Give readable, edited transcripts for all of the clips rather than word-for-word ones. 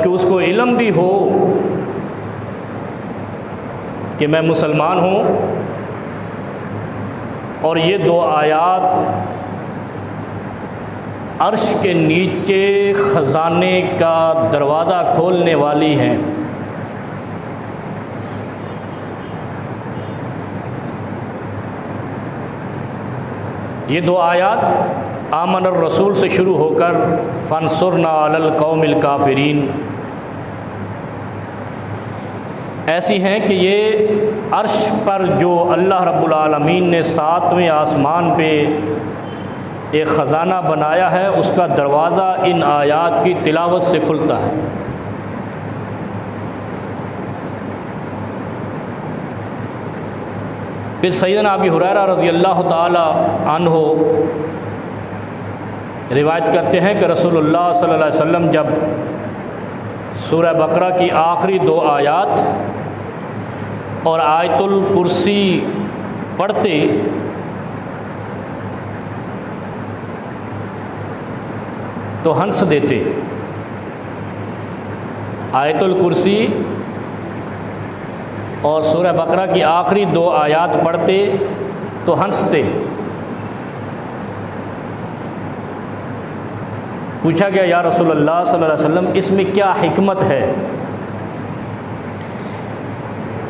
کہ اس کو علم بھی ہو کہ میں مسلمان ہوں، اور یہ دو آیات عرش کے نیچے خزانے کا دروازہ کھولنے والی ہیں۔ یہ دو آیات آمن الرسول سے شروع ہو کر فانصرنا علی القوم الکافرین ایسی ہیں کہ یہ عرش پر جو اللہ رب العالمین نے 7ویں آسمان پہ ایک خزانہ بنایا ہے، اس کا دروازہ ان آیات کی تلاوت سے کھلتا ہے۔ پھر سیدنا ابی ہریرہ رضی اللہ تعالی عنہ روایت کرتے ہیں کہ رسول اللہ صلی اللہ علیہ وسلم جب سورہ بقرہ کی آخری 2 آیات اور آیت الکرسی پڑھتے تو ہنس دیتے۔ آیت الکرسی اور سورہ بقرہ کی آخری 2 آیات پڑھتے تو ہنستے۔ پوچھا گیا یا رسول اللہ صلی اللہ علیہ وسلم اس میں کیا حکمت ہے؟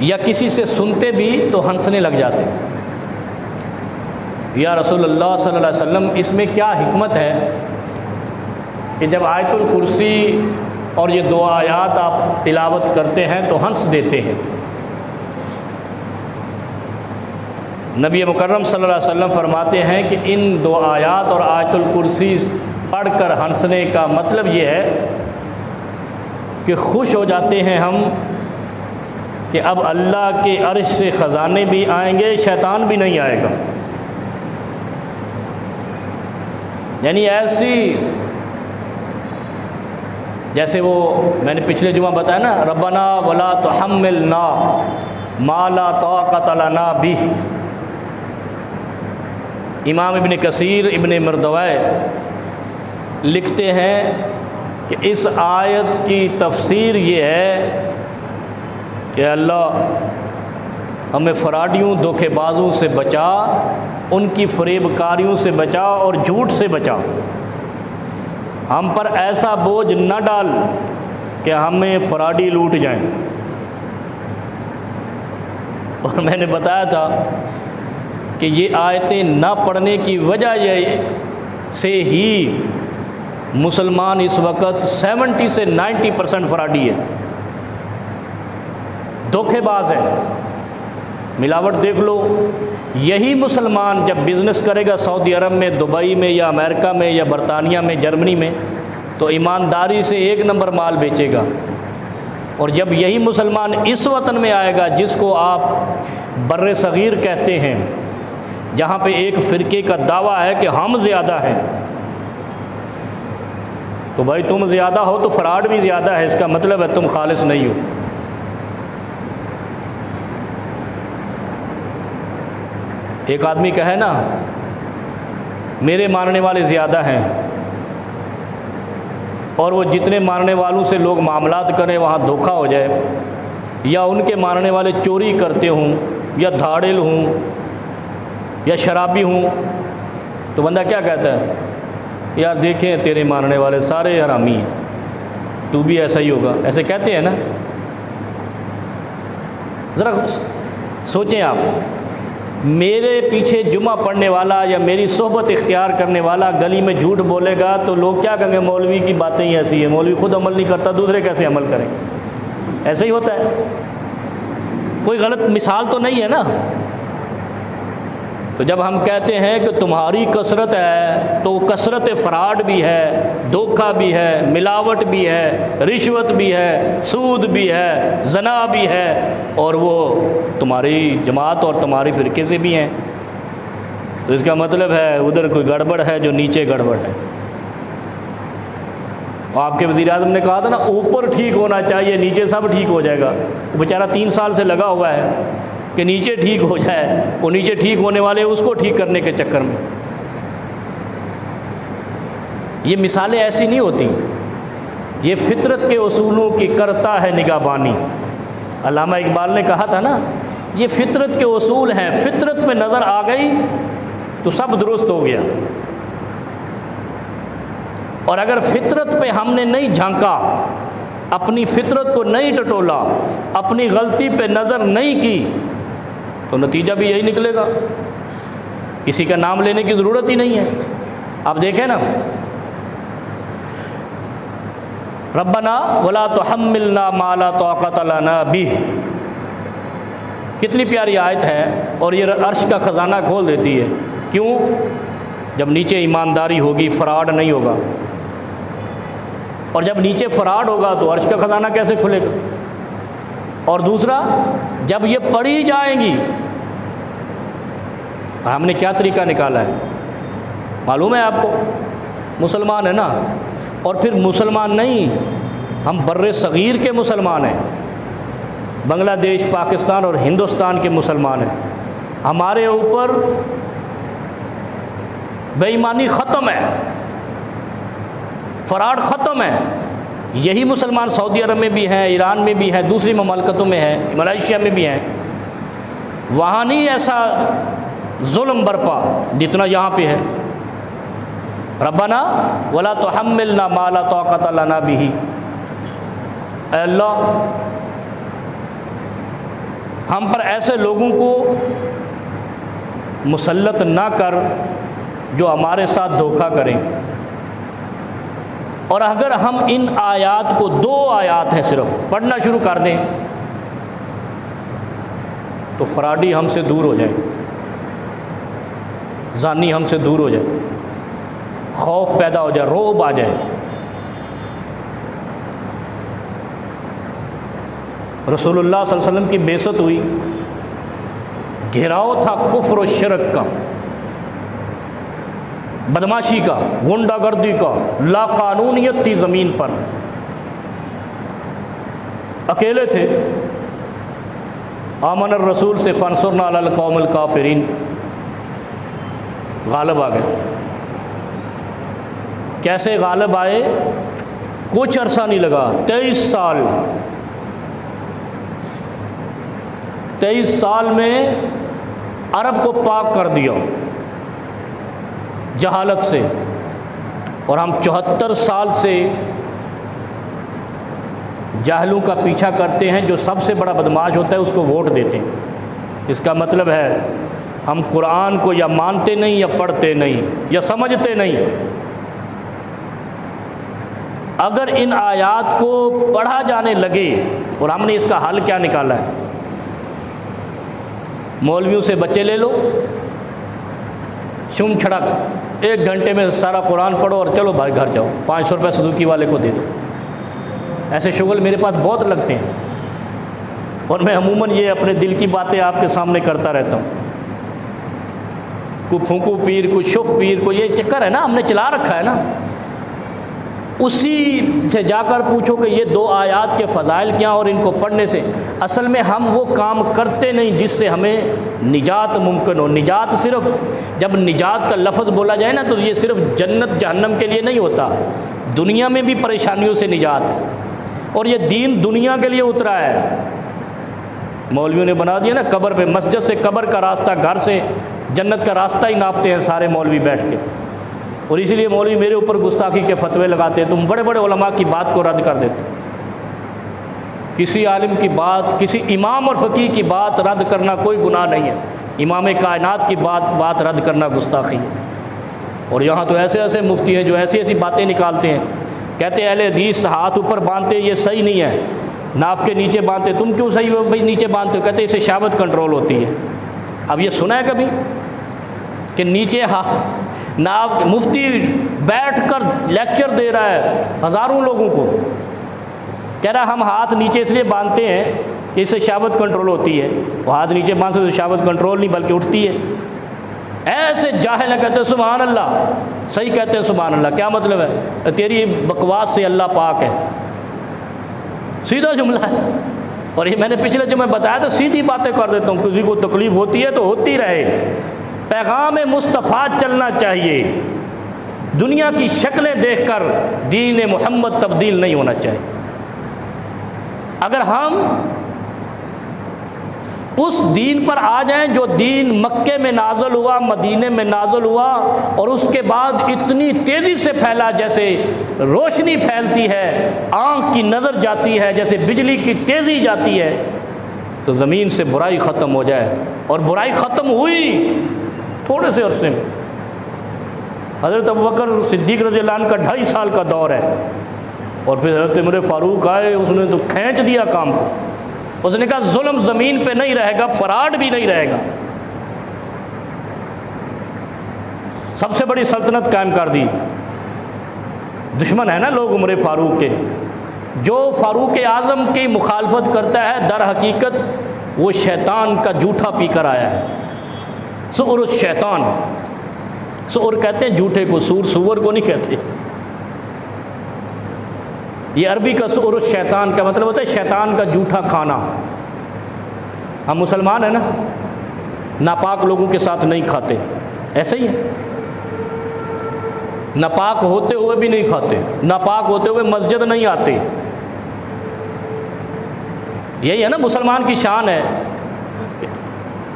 یا کسی سے سنتے بھی تو ہنسنے لگ جاتے۔ یا رسول اللہ صلی اللہ علیہ وسلم اس میں کیا حکمت ہے کہ جب آیت الکرسی اور یہ 2 آیات آپ تلاوت کرتے ہیں تو ہنس دیتے ہیں؟ نبی مکرم صلی اللہ علیہ وسلم فرماتے ہیں کہ ان 2 آیات اور آیت الکرسی پڑھ کر ہنسنے کا مطلب یہ ہے کہ خوش ہو جاتے ہیں ہم کہ اب اللہ کے عرش سے خزانے بھی آئیں گے، شیطان بھی نہیں آئے گا۔ یعنی ایسی جیسے وہ میں نے پچھلے جمعہ بتایا نا، ربنا ولا تحملنا ما لا طاقت لنا بہ۔ امام ابن کثیر ابن مردوی لکھتے ہیں کہ اس آیت کی تفسیر یہ ہے کہ اللہ ہمیں فراڈیوں دھوکے بازوں سے بچا، ان کی فریب کاریوں سے بچا اور جھوٹ سے بچا۔ ہم پر ایسا بوجھ نہ ڈال کہ ہمیں فراڈی لوٹ جائیں۔ اور میں نے بتایا تھا کہ یہ آیتیں نہ پڑھنے کی وجہ یہ سے ہی مسلمان اس وقت 70 سے 90% فراڈی ہے، دھوکے باز ہے، ملاوٹ دیکھ لو۔ یہی مسلمان جب بزنس کرے گا سعودی عرب میں، دبئی میں یا امریکہ میں یا برطانیہ میں، جرمنی میں، تو ایمانداری سے 1 نمبر مال بیچے گا۔ اور جب یہی مسلمان اس وطن میں آئے گا جس کو آپ بر صغیر کہتے ہیں، جہاں پہ ایک فرقے کا دعویٰ ہے کہ ہم زیادہ ہیں، تو بھائی تم زیادہ ہو تو فراڈ بھی زیادہ ہے، اس کا مطلب ہے تم خالص نہیں ہو۔ ایک آدمی کہے نا میرے ماننے والے زیادہ ہیں، اور وہ جتنے ماننے والوں سے لوگ معاملات کریں وہاں دھوکہ ہو جائے، یا ان کے ماننے والے چوری کرتے ہوں یا دھاڑل ہوں یا شرابی ہوں، تو بندہ کیا کہتا ہے؟ یار دیکھیں تیرے ماننے والے سارے حرامی ہیں، تو بھی ایسا ہی ہوگا، ایسے کہتے ہیں نا۔ ذرا سوچیں آپ، میرے پیچھے جمعہ پڑھنے والا یا میری صحبت اختیار کرنے والا گلی میں جھوٹ بولے گا تو لوگ کیا کہیں گے؟ مولوی کی باتیں ہی ایسی ہیں، مولوی خود عمل نہیں کرتا، دوسرے کیسے عمل کریں؟ ایسا ہی ہوتا ہے، کوئی غلط مثال تو نہیں ہے نا۔ تو جب ہم کہتے ہیں کہ تمہاری کثرت ہے تو کثرت فراڈ بھی ہے، دھوکہ بھی ہے، ملاوٹ بھی ہے، رشوت بھی ہے، سود بھی ہے، زنا بھی ہے، اور وہ تمہاری جماعت اور تمہاری فرقے سے بھی ہیں، تو اس کا مطلب ہے ادھر کوئی گڑبڑ ہے جو نیچے گڑبڑ ہے۔ آپ کے وزیر اعظم نے کہا تھا نا اوپر ٹھیک ہونا چاہیے، نیچے سب ٹھیک ہو جائے گا۔ وہ بیچارہ 3 سال سے لگا ہوا ہے کہ نیچے ٹھیک ہو جائے، وہ نیچے ٹھیک ہونے والے اس کو ٹھیک کرنے کے چکر میں۔ یہ مثالیں ایسی نہیں ہوتی، یہ فطرت کے اصولوں کی کرتا ہے نگہبانی۔ علامہ اقبال نے کہا تھا نا، یہ فطرت کے اصول ہیں، فطرت پہ نظر آ گئی تو سب درست ہو گیا، اور اگر فطرت پہ ہم نے نہیں جھانکا، اپنی فطرت کو نہیں ٹٹولا، اپنی غلطی پہ نظر نہیں کی، تو نتیجہ بھی یہی نکلے گا، کسی کا نام لینے کی ضرورت ہی نہیں ہے۔ آپ دیکھیں نا، ربنا ولا تحملنا ما لا طاقت لنا بہ، کتنی پیاری آیت ہے، اور یہ عرش کا خزانہ کھول دیتی ہے۔ کیوں؟ جب نیچے ایمانداری ہوگی، فراڈ نہیں ہوگا، اور جب نیچے فراڈ ہوگا تو عرش کا خزانہ کیسے کھلے گا؟ اور دوسرا، جب یہ پڑھی جائیں گی، ہم نے کیا طریقہ نکالا ہے معلوم ہے آپ کو؟ مسلمان ہے نا، اور پھر مسلمان نہیں، ہم بر صغیر کے مسلمان ہیں، بنگلہ دیش، پاکستان اور ہندوستان کے مسلمان ہیں۔ ہمارے اوپر بے ایمانی ختم ہے، فراڈ ختم ہے۔ یہی مسلمان سعودی عرب میں بھی ہیں، ایران میں بھی ہیں، دوسری مملکتوں میں ہیں، ملائیشیا میں بھی ہیں، وہاں نہیں ایسا ظلم برپا جتنا یہاں پہ ہے۔ ربنا ولا تحملنا ما لا طاقت لنا بہ، اے اللہ ہم پر ایسے لوگوں کو مسلط نہ کر جو ہمارے ساتھ دھوکہ کریں، اور اگر ہم ان آیات کو، 2 آیات ہیں صرف، پڑھنا شروع کر دیں تو فراڈی ہم سے دور ہو جائے، زانی ہم سے دور ہو جائے، خوف پیدا ہو جائے، رعب آ جائے۔ رسول اللہ صلی اللہ علیہ وسلم کی بعثت ہوئی، گھیراؤ تھا کفر و شرک کا، بدماشی کا، غنڈہ گردی کا، لا قانونیت تھی زمین پر، اکیلے تھے۔ آمن الرسول سے فانصرنا علی القوم الکافرین، غالب آ گئے۔ کیسے غالب آئے؟ کچھ عرصہ نہیں لگا، 23 سال میں عرب کو پاک کر دیا جہالت سے، اور ہم 74 سال سے جاہلوں کا پیچھا کرتے ہیں، جو سب سے بڑا بدماش ہوتا ہے اس کو ووٹ دیتے ہیں۔ اس کا مطلب ہے ہم قرآن کو یا مانتے نہیں، یا پڑھتے نہیں، یا سمجھتے نہیں۔ اگر ان آیات کو پڑھا جانے لگے، اور ہم نے اس کا حل کیا نکالا ہے، مولویوں سے بچے لے لو، چم چھڑک 1 گھنٹے میں سارا قرآن پڑھو اور چلو بھائی گھر جاؤ، 500 روپے سدوکی والے کو دے دو۔ ایسے شغل میرے پاس بہت لگتے ہیں، اور میں عموماً یہ اپنے دل کی باتیں آپ کے سامنے کرتا رہتا ہوں۔ کوئی پھونکو پیر، کوئی شف پیر، کوئی یہ چکر ہے نا، ہم نے چلا رکھا ہے نا۔ اسی سے جا کر پوچھو کہ یہ 2 آیات کے فضائل کیا، اور ان کو پڑھنے سے اصل میں ہم وہ کام کرتے نہیں جس سے ہمیں نجات ممکن ہو۔ نجات صرف جب نجات کا لفظ بولا جائے نا، تو یہ صرف جنت جہنم کے لیے نہیں ہوتا، دنیا میں بھی پریشانیوں سے نجات ہے، اور یہ دین دنیا کے لیے اترا ہے۔ مولویوں نے بنا دیا نا قبر پہ، مسجد سے قبر کا راستہ، گھر سے جنت کا راستہ ہی ناپتے ہیں سارے مولوی بیٹھ کے، اور اسی لیے مولوی میرے اوپر گستاخی کے فتوے لگاتے ہیں۔ تم بڑے بڑے علماء کی بات کو رد کر دیتے، کسی عالم کی بات، کسی امام اور فقیہ کی بات رد کرنا کوئی گناہ نہیں ہے، امام کائنات کی بات رد کرنا گستاخی ہے۔ اور یہاں تو ایسے ایسے مفتی ہیں جو ایسی ایسی باتیں نکالتے ہیں، کہتے ہیں اہل حدیث ہاتھ اوپر باندھتے ہیں، یہ صحیح نہیں ہے، ناف کے نیچے باندھتے، تم کیوں صحیح بھائی نیچے باندھتے ہو؟ کہتے ہیں اسے شہوت کنٹرول ہوتی ہے۔ اب یہ سنا ہے کبھی کہ نیچے ناف، مفتی بیٹھ کر لیکچر دے رہا ہے ہزاروں لوگوں کو، کہہ رہا ہم ہاتھ نیچے اس لیے باندھتے ہیں کہ اس سے شہوت کنٹرول ہوتی ہے۔ وہ ہاتھ نیچے باندھتے تو شہوت کنٹرول نہیں بلکہ اٹھتی ہے۔ ایسے جاہل کہتے ہیں سبحان اللہ، صحیح کہتے ہیں سبحان اللہ، کیا مطلب ہے؟ تیری بکواس سے اللہ پاک ہے، سیدھا جملہ ہے۔ اور یہ میں نے پچھلے جو میں بتایا تھا، سیدھی باتیں کر دیتا ہوں، کسی کو تکلیف ہوتی ہے تو ہوتی رہے، پیغام مصطفیٰ چلنا چاہیے، دنیا کی شکلیں دیکھ کر دین محمد تبدیل نہیں ہونا چاہیے۔ اگر ہم اس دین پر آ جائیں جو دین مکے میں نازل ہوا، مدینے میں نازل ہوا، اور اس کے بعد اتنی تیزی سے پھیلا جیسے روشنی پھیلتی ہے، آنکھ کی نظر جاتی ہے، جیسے بجلی کی تیزی جاتی ہے، تو زمین سے برائی ختم ہو جائے۔ اور برائی ختم ہوئی تھوڑے سے عرصے میں۔ حضرت ابوبکر صدیق رضی اللہ عنہ کا 2.5 سال کا دور ہے، اور پھر حضرت عمر فاروق آئے، اس نے تو کھینچ دیا کام کو۔ اس نے کہا ظلم زمین پہ نہیں رہے گا، فراڈ بھی نہیں رہے گا۔ سب سے بڑی سلطنت قائم کر دی۔ دشمن ہے نا لوگ عمر فاروق کے۔ جو فاروق اعظم کی مخالفت کرتا ہے در حقیقت وہ شیطان کا جھوٹا پی کر آیا ہے۔ سؤر الشیطان، سؤر کہتے ہیں جھوٹے کو، سور کو نہیں کہتے۔ یہ عربی کا سؤر الشیطان کا مطلب ہوتا ہے شیطان کا جھوٹا کھانا۔ ہم مسلمان ہیں نا، ناپاک لوگوں کے ساتھ نہیں کھاتے، ایسا ہی ہے۔ ناپاک ہوتے ہوئے بھی نہیں کھاتے، ناپاک ہوتے ہوئے مسجد نہیں آتے۔ یہی ہے نا مسلمان کی شان ہے۔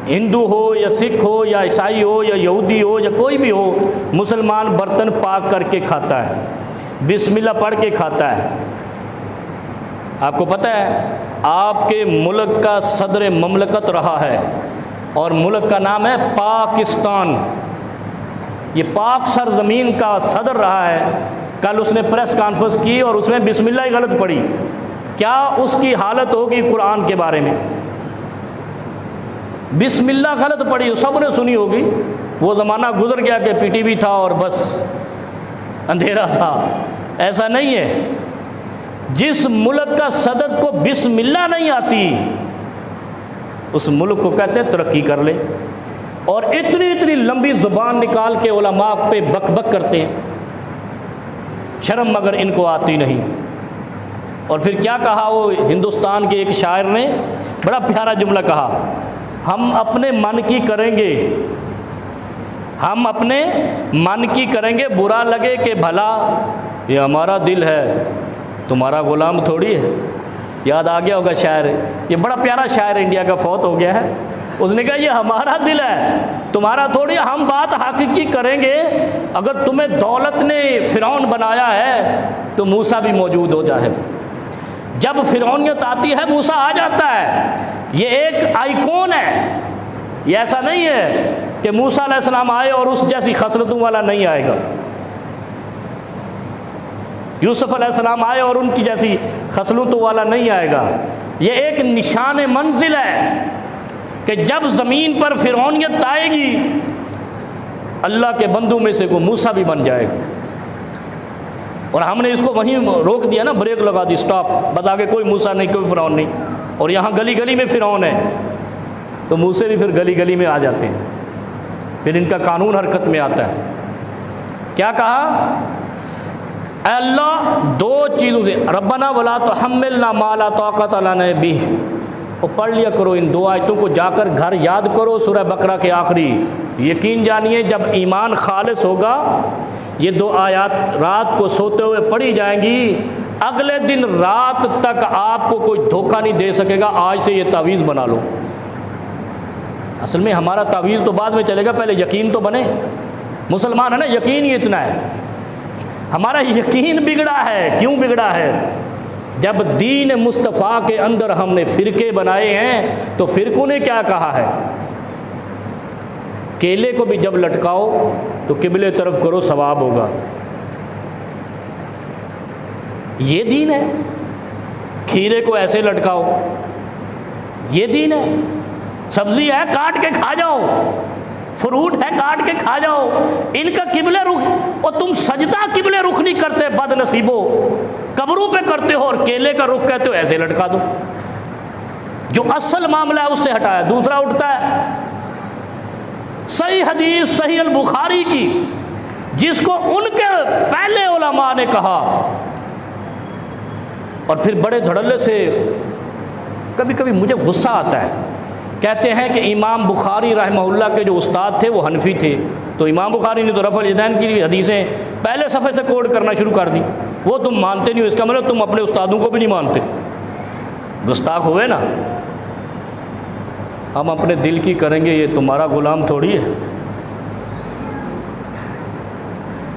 ہندو ہو یا سکھ ہو یا عیسائی ہو یا یہودی ہو یا کوئی بھی ہو، مسلمان برتن پاک کر کے کھاتا ہے، بسم اللہ پڑھ کے کھاتا ہے۔ آپ کو پتہ ہے آپ کے ملک کا صدر مملکت رہا ہے، اور ملک کا نام ہے پاکستان۔ یہ پاک سرزمین کا صدر رہا ہے۔ کل اس نے پریس کانفرنس کی اور اس میں بسم اللہ ہی غلط پڑھی۔ کیا اس کی حالت ہوگی قرآن کے بارے میں؟ بسم اللہ غلط پڑھی، سب نے سنی ہوگی۔ وہ زمانہ گزر گیا کہ پی ٹی وی تھا اور بس اندھیرا تھا، ایسا نہیں ہے۔ جس ملک کا صدر کو بسم اللہ نہیں آتی اس ملک کو کہتے ہیں ترقی کر لے، اور اتنی لمبی زبان نکال کے علماء پہ بک بک کرتے ہیں، شرم مگر ان کو آتی نہیں۔ اور پھر کیا کہا وہ ہندوستان کے ایک شاعر نے، بڑا پیارا جملہ کہا، ہم اپنے من کی کریں گے، ہم اپنے من کی کریں گے، برا لگے کہ بھلا یہ ہمارا دل ہے، تمہارا غلام تھوڑی ہے۔ یاد آ گیا ہوگا شاعر، یہ بڑا پیارا شاعر انڈیا کا، فوت ہو گیا ہے۔ اس نے کہا یہ ہمارا دل ہے، تمہارا تھوڑی، ہم بات حقیقی کریں گے۔ اگر تمہیں دولت نے فرعون بنایا ہے تو موسیٰ بھی موجود ہو جائے۔ جب فرعونیت آتی ہے موسیٰ آ جاتا ہے۔ یہ ایک آئیکن ہے، یہ ایسا نہیں ہے کہ موسیٰ علیہ السلام آئے اور اس جیسی خصلتوں والا نہیں آئے گا، یوسف علیہ السلام آئے اور ان کی جیسی خصلتوں والا نہیں آئے گا۔ یہ ایک نشان منزل ہے کہ جب زمین پر فرعونیت آئے گی اللہ کے بندوں میں سے کوئی موسیٰ بھی بن جائے گا۔ اور ہم نے اس کو وہیں روک دیا نا، بریک لگا دی، سٹاپ، بس آگے کوئی موسیٰ نہیں، کوئی فرعون نہیں۔ اور یہاں گلی گلی میں فرعون ہے تو موسیٰ بھی پھر گلی گلی میں آ جاتے ہیں، پھر ان کا قانون حرکت میں آتا ہے۔ کیا کہا؟ اے اللہ دو چیزوں سے، ربنا ولا تحملنا ما لا طاقت لنا بہ، اور پڑھ لیا کرو ان دو آیتوں کو، جا کر گھر یاد کرو، سورہ بقرہ کے آخری۔ یقین جانیے جب ایمان خالص ہوگا یہ دو آیات رات کو سوتے ہوئے پڑھی جائیں گی، اگلے دن رات تک آپ کو کوئی دھوکہ نہیں دے سکے گا۔ آج سے یہ تعویذ بنا لو۔ اصل میں ہمارا تعویذ تو بعد میں چلے گا، پہلے یقین تو بنے۔ مسلمان ہے نا، یقین ہی اتنا ہے۔ ہمارا یقین بگڑا ہے۔ کیوں بگڑا ہے؟ جب دین مصطفیٰ کے اندر ہم نے فرقے بنائے ہیں تو فرقوں نے کیا کہا ہے؟ کیلے کو بھی جب لٹکاؤ تو قبلے طرف کرو، ثواب ہوگا۔ یہ دین ہے؟ کھیرے کو ایسے لٹکاؤ، یہ دین ہے؟ سبزی ہے کاٹ کے کھا جاؤ، فروٹ ہے کاٹ کے کھا جاؤ، ان کا قبلے رخ، اور تم سجدہ قبلے رخ نہیں کرتے، بد نصیبو، قبروں پہ کرتے ہو، اور کیلے کا رخ کہتے ہو ایسے لٹکا دو۔ جو اصل معاملہ ہے اس سے ہٹایا، دوسرا اٹھتا ہے صحیح حدیث صحیح البخاری کی، جس کو ان کے پہلے علماء نے کہا، اور پھر بڑے دھڑلے سے کبھی کبھی مجھے غصہ آتا ہے، کہتے ہیں کہ امام بخاری رحمہ اللہ کے جو استاد تھے وہ حنفی تھے، تو امام بخاری نے تو رفع الیدین کی حدیثیں پہلے صفحے سے کوٹ کرنا شروع کر دی. وہ تم مانتے نہیں ہو، اس کا مطلب تم اپنے استادوں کو بھی نہیں مانتے. گستاخ ہوئے نا. ہم اپنے دل کی کریں گے، یہ تمہارا غلام تھوڑی ہے.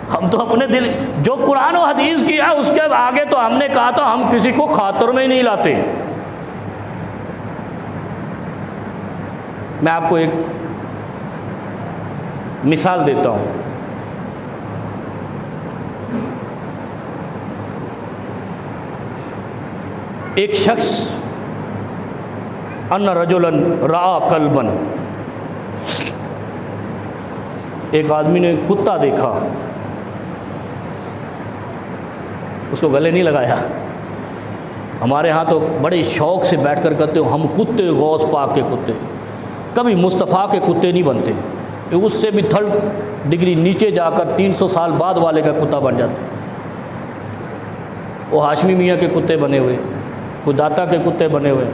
ہم تو اپنے دل جو قرآن و حدیث کی ہے اس کے آگے تو ہم نے کہا تو ہم کسی کو خاطر میں ہی نہیں لاتے. میں آپ کو ایک مثال دیتا ہوں. ایک شخص ان رجلا رعا کلبا، ایک آدمی نے کتا دیکھا، اس کو گلے نہیں لگایا. ہمارے ہاں تو بڑے شوق سے بیٹھ کر کہتے ہو ہم کتے غوث پاک کے کتے، کبھی مصطفیٰ کے کتے نہیں بنتے، کہ اس سے بھی 3rd ڈگری نیچے جا کر 300 سال بعد والے کا کتا بن جاتے. وہ ہاشمی میاں کے کتے بنے ہوئے، کوئی داتا کے کتے بنے ہوئے،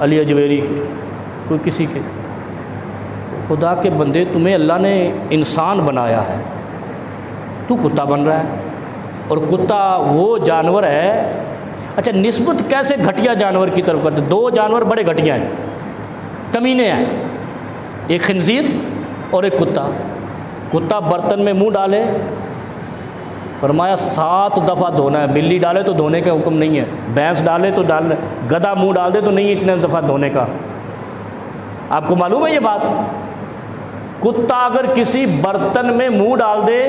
علی اجویری کے، کوئی کسی کے. خدا کے بندے، تمہیں اللہ نے انسان بنایا ہے، تو کتا بن رہا ہے. اور کتا وہ جانور ہے. اچھا نسبت کیسے گھٹیا جانور کی طرف کرتے؟ 2 جانور بڑے گھٹیا ہیں، کمینے ہیں، ایک خنزیر اور ایک کتا. کتا برتن میں منہ ڈالے، فرمایا 7 دفعہ دھونا ہے. بلی ڈالے تو دھونے کا حکم نہیں ہے، بھینس ڈالے تو ڈالنا، گدھا منہ ڈال دے تو نہیں اتنے دفعہ دھونے کا. آپ کو معلوم ہے یہ بات؟ کتا اگر کسی برتن میں منہ ڈال دے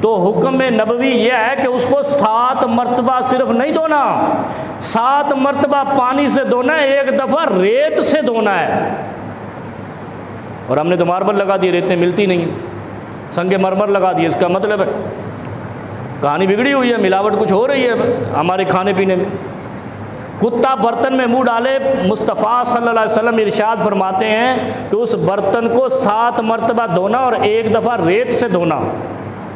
تو حکم نبوی یہ ہے کہ اس کو 7 مرتبہ صرف نہیں دھونا، 7 مرتبہ پانی سے دھونا ہے، 1 دفعہ ریت سے دھونا ہے. اور ہم نے تو ماربل لگا دی، ریتیں ملتی نہیں، سنگ مرمر لگا دیے. اس کا مطلب ہے کہانی بگڑی ہوئی ہے، ملاوٹ کچھ ہو رہی ہے ہمارے کھانے پینے میں. کتا برتن میں منہ ڈالے، مصطفیٰ صلی اللہ علیہ وسلم ارشاد فرماتے ہیں کہ اس برتن کو 7 مرتبہ دھونا اور 1 دفعہ ریت سے دھونا،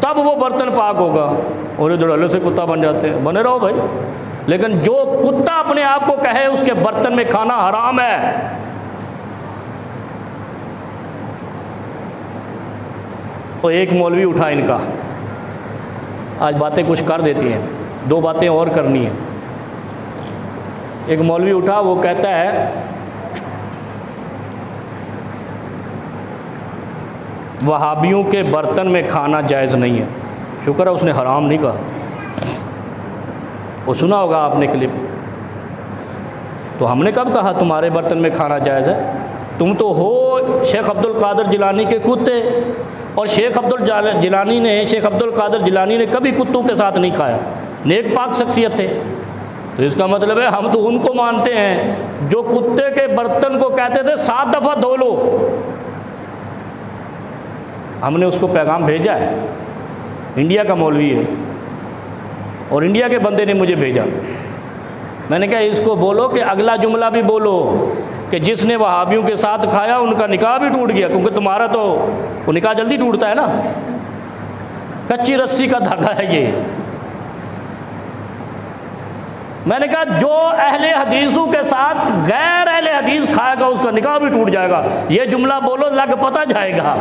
تب وہ برتن پاک ہوگا. اور یہ دھڑلے سے کتا بن جاتے ہیں. بنے رہو بھائی. لیکن جو کتا اپنے آپ کو کہے اس کے برتن میں کھانا حرام ہے. تو ایک مولوی اٹھا ان کا، آج باتیں کچھ کر دیتی ہیں، 2 باتیں اور کرنی ہیں. ایک مولوی اٹھا، وہ کہتا ہے وہابیوں کے برتن میں کھانا جائز نہیں ہے. شکر ہے اس نے حرام نہیں کہا. وہ سنا ہوگا آپ نے کلپ. تو ہم نے کب کہا تمہارے برتن میں کھانا جائز ہے؟ تم تو ہو شیخ عبد القادر جیلانی کے کتے، اور شیخ عبد القادر جیلانی نے کبھی کتوں کے ساتھ نہیں کھایا، نیک پاک شخصیت تھے. تو اس کا مطلب ہے ہم تو ان کو مانتے ہیں جو کتے کے برتن کو کہتے تھے 7 دفعہ دھو لو. ہم نے اس کو پیغام بھیجا ہے، انڈیا کا مولوی ہے اور انڈیا کے بندے نے مجھے بھیجا. میں نے کہا اس کو بولو کہ اگلا جملہ بھی بولو کہ جس نے وہابیوں کے ساتھ کھایا ان کا نکاح بھی ٹوٹ گیا، کیونکہ تمہارا تو وہ نکاح جلدی ٹوٹتا ہے نا، کچی رسی کا دھاگا ہے یہ. میں نے کہا جو اہل حدیثوں کے ساتھ غیر اہل حدیث کھائے گا اس کا نکاح بھی ٹوٹ جائے گا. یہ جملہ بولو لگ پتہ جائے گا.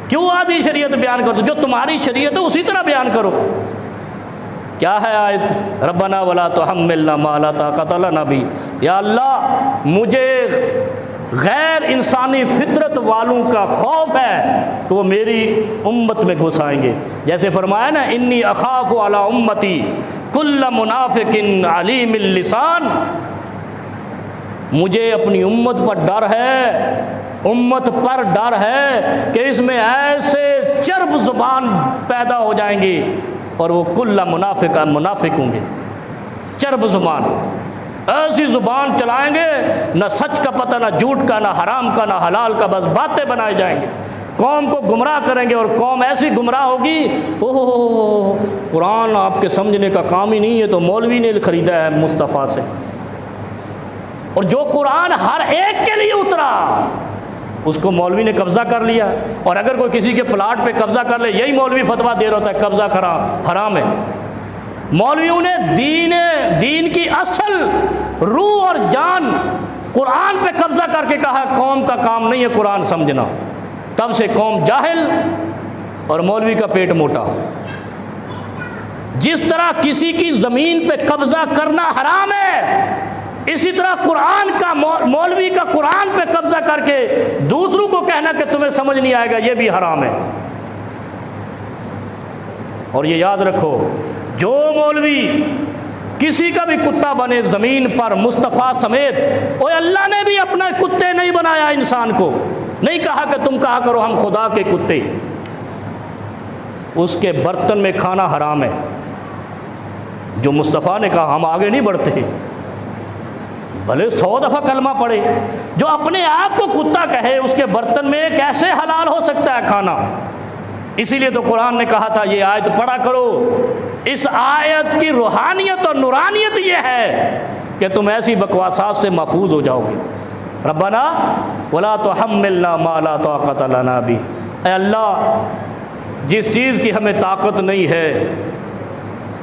کیوں آدھی شریعت بیان کرو؟ جو تمہاری شریعت ہے اسی طرح بیان کرو. کیا ہے آیت؟ ربنا ولا تحملنا ما لا طاقت لنا بہ. یا اللہ مجھے غیر انسانی فطرت والوں کا خوف ہے کہ وہ میری امت میں گھس آئیں گے. جیسے فرمایا نا انی اخاف علی امتی کل منافق علیم اللسان. مجھے اپنی امت پر ڈر ہے کہ اس میں ایسے چرب زبان پیدا ہو جائیں گے اور وہ کل منافق ہوں گے. چرب زبان، ایسی زبان چلائیں گے نہ سچ کا پتہ، نہ جھوٹ کا، نہ حرام کا، نہ حلال کا، بس باتیں بنائے جائیں گے. قوم کو گمراہ کریں گے اور قوم ایسی گمراہ ہوگی. اوہ قرآن آپ کے سمجھنے کا کام ہی نہیں ہے، تو مولوی نے خریدا ہے مصطفیٰ سے. اور جو قرآن ہر ایک کے لیے اترا اس کو مولوی نے قبضہ کر لیا. اور اگر کوئی کسی کے پلاٹ پہ قبضہ کر لے، یہی مولوی فتویٰ دے رہا ہوتا ہے قبضہ حرام ہے. مولویوں نے دین کی اصل روح اور جان قرآن پہ قبضہ کر کے کہا قوم کا کام نہیں ہے قرآن سمجھنا. تب سے قوم جاہل اور مولوی کا پیٹ موٹا۔ جس طرح کسی کی زمین پہ قبضہ کرنا حرام ہے، اسی طرح قرآن کا مولوی کا قرآن پہ قبضہ کر کے دوسروں کو کہنا کہ تمہیں سمجھ نہیں آئے گا، یہ بھی حرام ہے۔ اور یہ یاد رکھو، جو مولوی کسی کا بھی کتا بنے زمین پر مصطفیٰ سمیت، اوے اللہ نے بھی اپنا کتے نہیں بنایا انسان کو، نہیں کہا کہ تم کہا کرو ہم خدا کے کتے۔ اس کے برتن میں کھانا حرام ہے۔ جو مصطفیٰ نے کہا ہم آگے نہیں بڑھتے، بھلے 100 دفعہ کلمہ پڑھے، جو اپنے آپ کو کتا کہے اس کے برتن میں کیسے حلال ہو سکتا ہے کھانا؟ اسی لیے تو قرآن نے کہا تھا یہ آیت پڑھا کرو۔ اس آیت کی روحانیت اور نورانیت یہ ہے کہ تم ایسی بکواسات سے محفوظ ہو جاؤ گے۔ ربنا ولا تحملنا ما لا طاقت لنا بہ، اے اللہ جس چیز کی ہمیں طاقت نہیں ہے،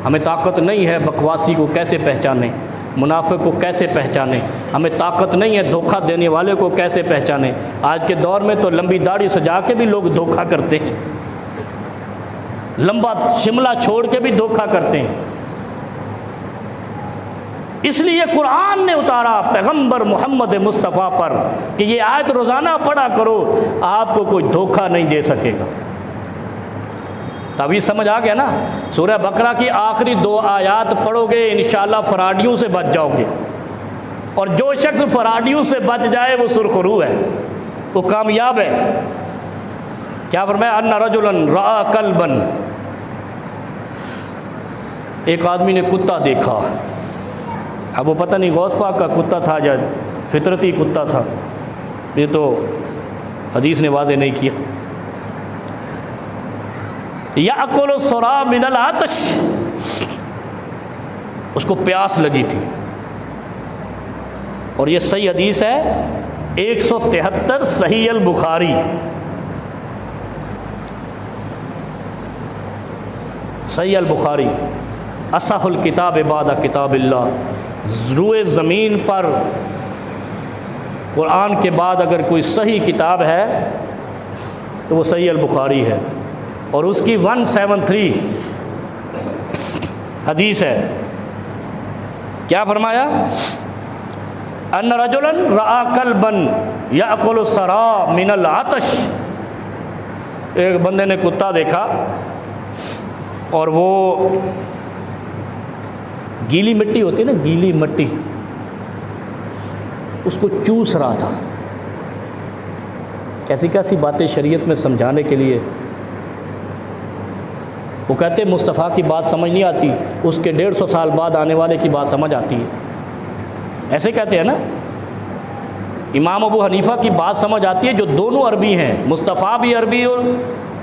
ہمیں طاقت نہیں ہے بکواسی کو کیسے پہچانے، منافق کو کیسے پہچانے، ہمیں طاقت نہیں ہے دھوکہ دینے والے کو کیسے پہچانے۔ آج کے دور میں تو لمبی داڑھی سجا کے بھی لوگ دھوکہ کرتے ہیں، لمبا شملہ چھوڑ کے بھی دھوکہ کرتے ہیں۔ اس لیے قرآن نے اتارا پیغمبر محمد مصطفیٰ پر کہ یہ آیت روزانہ پڑھا کرو، آپ کو کوئی دھوکہ نہیں دے سکے گا۔ تبھی سمجھ آ گیا نا؟ سورہ بقرہ کی آخری 2 آیات پڑھو گے انشاءاللہ فراڈیوں سے بچ جاؤ گے، اور جو شخص فراڈیوں سے بچ جائے وہ سرخرو ہے، وہ کامیاب ہے۔ کیا فرمایا؟ ان رجلا رأى کلبا، ایک آدمی نے کتا دیکھا۔ اب وہ پتہ نہیں غوث پاک کا کتا تھا یا فطرتی کتا تھا، یہ تو حدیث نے واضح نہیں کیا۔ یأکل الثری من العطش، اس کو پیاس لگی تھی، اور یہ صحیح حدیث ہے 173 صحیح البخاری، صحیح البخاری اصح الکتاب بعد کتاب اللہ۔ روئے زمین پر قرآن کے بعد اگر کوئی صحیح کتاب ہے تو وہ صحیح البخاری ہے، اور اس کی 173 حدیث ہے۔ کیا فرمایا؟ ان رجلا رأى کلبا یأکل الثری من العطش، ایک بندے نے کتا دیکھا اور وہ گیلی مٹی ہوتی ہے نا، گیلی مٹی، اس کو چوس رہا تھا۔ کیسی کیسی باتیں شریعت میں سمجھانے کے لیے۔ وہ کہتے ہیں مصطفیٰ کی بات سمجھ نہیں آتی، اس کے 150 سال بعد آنے والے کی بات سمجھ آتی ہے، ایسے کہتے ہیں نا۔ امام ابو حنیفہ کی بات سمجھ آتی ہے جو دونوں عربی ہیں، مصطفیٰ بھی عربی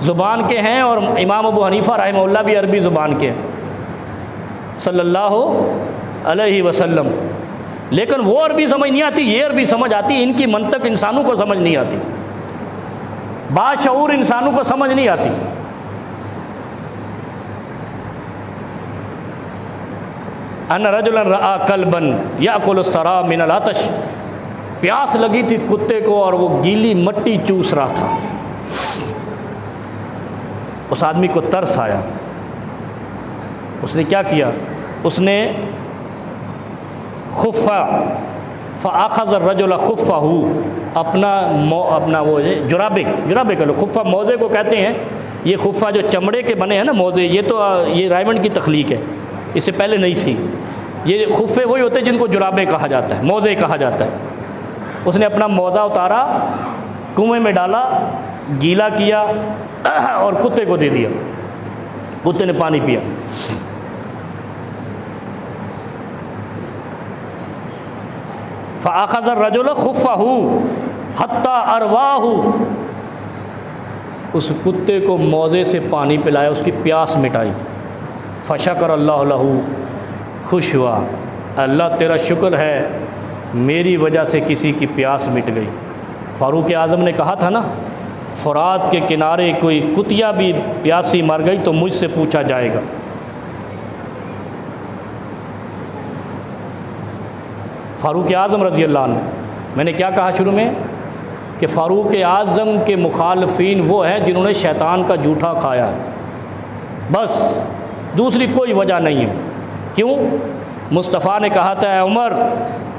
زبان کے ہیں اور امام ابو حنیفہ رحمہ اللہ بھی عربی زبان کے ہیں صلی اللہ علیہ وسلم، لیکن وہ عربی سمجھ نہیں آتی، یہ عربی سمجھ آتی، ان کی منطق انسانوں کو سمجھ نہیں آتی، باشعور انسانوں کو سمجھ نہیں آتی۔ ان رجلا رأى کلبا یأکل الثری من العطش، پیاس لگی تھی کتے کو اور وہ گیلی مٹی چوس رہا تھا۔ اس آدمی کو ترس آیا، اس نے کیا کیا؟ اس نے خفہ فاخذ الرجل خفہ، اپنا وہ جرابے کہہ لو، خفہ موزے کو کہتے ہیں، یہ خفہ جو چمڑے کے بنے ہیں نا موزے، یہ رائمنڈ کی تخلیق ہے، اس سے پہلے نہیں تھی۔ یہ خفے وہی ہوتے ہیں جن کو جرابے کہا جاتا ہے، موزے کہا جاتا ہے۔ اس نے اپنا موزہ اتارا، کنویں میں ڈالا، گیلا کیا اور کتے کو دے دیا، کتے نے پانی پیا۔ فَأَخَذَ الرَّجُلُ خُفَّهُ حَتَّى أَرْوَاهُ، اس کتے کو موزے سے پانی پلایا، اس کی پیاس مٹائی۔ فَشَكَرَ اللَّهُ لَهُ، خوش ہوا، اللہ تیرا شکر ہے میری وجہ سے کسی کی پیاس مٹ گئی۔ فاروق اعظم نے کہا تھا نا، فرات کے کنارے کوئی کتیا بھی پیاسی مر گئی تو مجھ سے پوچھا جائے گا۔ فاروق اعظم رضی اللہ عنہ، میں نے کیا کہا شروع میں؟ کہ فاروق اعظم کے مخالفین وہ ہیں جنہوں نے شیطان کا جھوٹا کھایا، بس دوسری کوئی وجہ نہیں ہے۔ کیوں؟ مصطفیٰ نے کہا تھا، اے عمر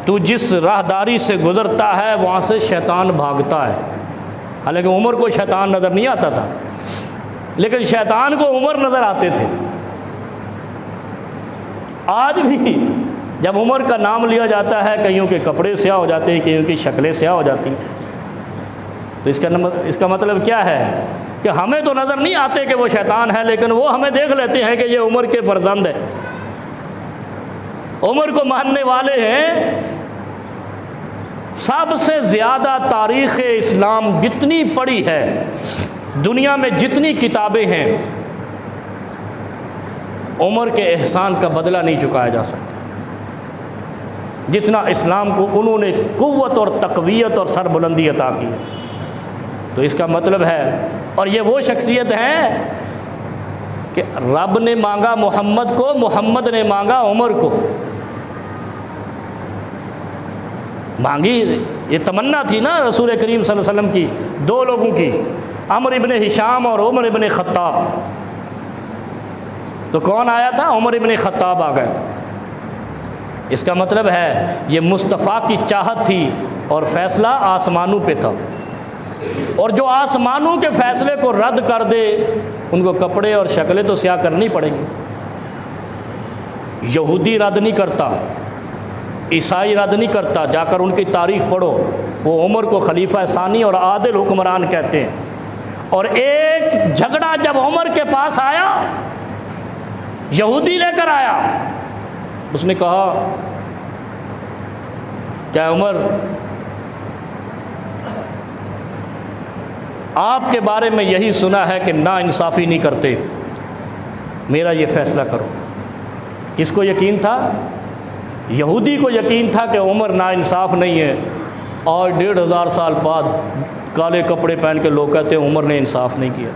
تو جس راہداری سے گزرتا ہے وہاں سے شیطان بھاگتا ہے۔ حالانکہ عمر کو شیطان نظر نہیں آتا تھا، لیکن شیطان کو عمر نظر آتے تھے۔ آج بھی جب عمر کا نام لیا جاتا ہے، کئیوں کے کپڑے سیاہ ہو جاتے ہیں، کئیوں کی شکلیں سیاہ ہو جاتی ہیں، تو اس کا مطلب کیا ہے کہ ہمیں تو نظر نہیں آتے کہ وہ شیطان ہے، لیکن وہ ہمیں دیکھ لیتے ہیں کہ یہ عمر کے فرزند ہے، عمر کو ماننے والے ہیں۔ سب سے زیادہ تاریخ اسلام جتنی پڑھی ہے، دنیا میں جتنی کتابیں ہیں، عمر کے احسان کا بدلہ نہیں چکایا جا سکتا، جتنا اسلام کو انہوں نے قوت اور تقویت اور سربلندی عطا کی۔ تو اس کا مطلب ہے، اور یہ وہ شخصیت ہے کہ رب نے مانگا محمد کو، محمد نے مانگا عمر کو۔ مانگی، یہ تمنا تھی نا رسول کریم صلی اللہ علیہ وسلم کی، دو لوگوں کی، عمرو ابن ہشام اور عمر ابن خطاب۔ تو کون آیا تھا؟ عمر ابن خطاب آ گئے۔ اس کا مطلب ہے یہ مصطفیٰ کی چاہت تھی اور فیصلہ آسمانوں پہ تھا، اور جو آسمانوں کے فیصلے کو رد کر دے ان کو کپڑے اور شکلیں تو سیاہ کرنی پڑیں گی۔ یہودی رد نہیں کرتا، عیسائی رد نہیں کرتا، جا کر ان کی تاریخ پڑھو، وہ عمر کو خلیفہ ثانی اور عادل حکمران کہتے ہیں۔ اور ایک جھگڑا جب عمر کے پاس آیا، یہودی لے کر آیا، اس نے کہا کیا عمر، آپ کے بارے میں یہی سنا ہے کہ نا انصافی نہیں کرتے، میرا یہ فیصلہ کرو۔ کس کو یقین تھا؟ یہودی کو یقین تھا کہ عمر نا انصاف نہیں ہے، اور 1500 سال بعد کالے کپڑے پہن کے لوگ کہتے ہیں عمر نے انصاف نہیں کیا۔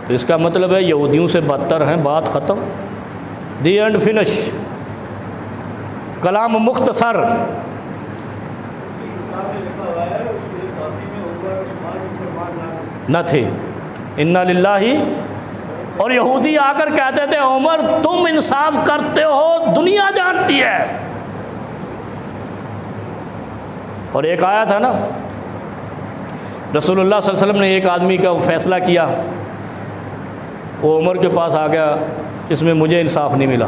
تو اس کا مطلب ہے یہودیوں سے بدتر ہیں، بات ختم، دی اینڈ فنش، کلام مختصر۔ نہ تھے، انا للہ، اور یہودی آ کر کہتے تھے عمر تم انصاف کرتے ہو، دنیا جانتی ہے۔ اور ایک آیا تھا نا، رسول اللہ صلی اللہ علیہ وسلم نے ایک آدمی کا فیصلہ کیا، وہ عمر کے پاس آ گیا، اس میں مجھے انصاف نہیں ملا۔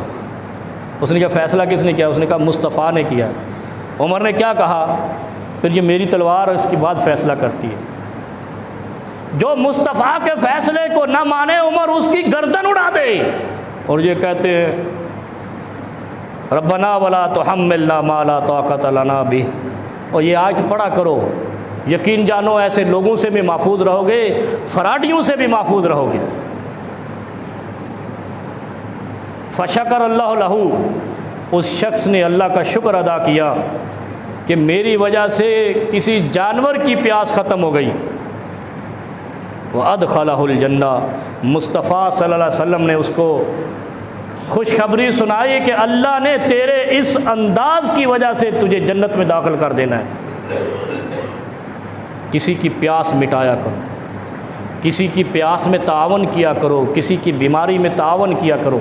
اس نے کہا فیصلہ کس نے کیا؟ اس نے کہا مصطفیٰ نے کیا۔ عمر نے کیا کہا؟ پھر یہ میری تلوار اس کے بعد فیصلہ کرتی ہے۔ جو مصطفیٰ کے فیصلے کو نہ مانے، عمر اس کی گردن اڑا دے، اور یہ کہتے ہیں ربنا ولا تحملنا ما لا طاقت لنا بہ۔ اور یہ آیت پڑھا کرو، یقین جانو ایسے لوگوں سے بھی محفوظ رہو گے، فراڈیوں سے بھی محفوظ رہو گے۔ فشکر اللہ لہ، اس شخص نے اللہ کا شکر ادا کیا کہ میری وجہ سے کسی جانور کی پیاس ختم ہو گئی۔ وَأَدْخَلَهُ الْجَنَّةَ، مصطفیٰ صلی اللہ علیہ وسلم نے اس کو خوشخبری سنائی کہ اللہ نے تیرے اس انداز کی وجہ سے تجھے جنت میں داخل کر دینا ہے۔ کسی کی پیاس مٹایا کرو، کسی کی پیاس میں تعاون کیا کرو، کسی کی بیماری میں تعاون کیا کرو،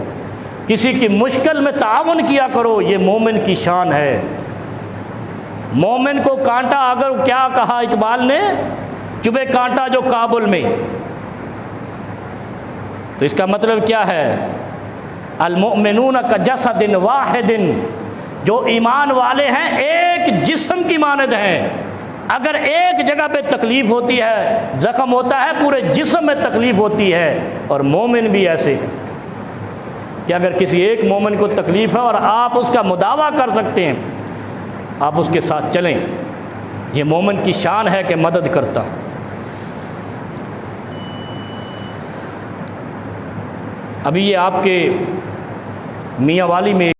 کسی کی مشکل میں تعاون کیا کرو، یہ مومن کی شان ہے۔ مومن کو کانٹا، اگر کیا کہا اقبال نے، چبھے کانٹا جو کابل میں، تو اس کا مطلب کیا ہے؟ المؤمنون کجسد واحد، جو ایمان والے ہیں ایک جسم کی مانند ہیں۔ اگر ایک جگہ پہ تکلیف ہوتی ہے، زخم ہوتا ہے، پورے جسم میں تکلیف ہوتی ہے۔ اور مومن بھی ایسے ہیں کہ اگر کسی ایک مومن کو تکلیف ہے اور آپ اس کا مداوع کر سکتے ہیں، آپ اس کے ساتھ چلیں۔ یہ مومن کی شان ہے کہ مدد کرتا۔ ابھی یہ آپ کے میاں والی میں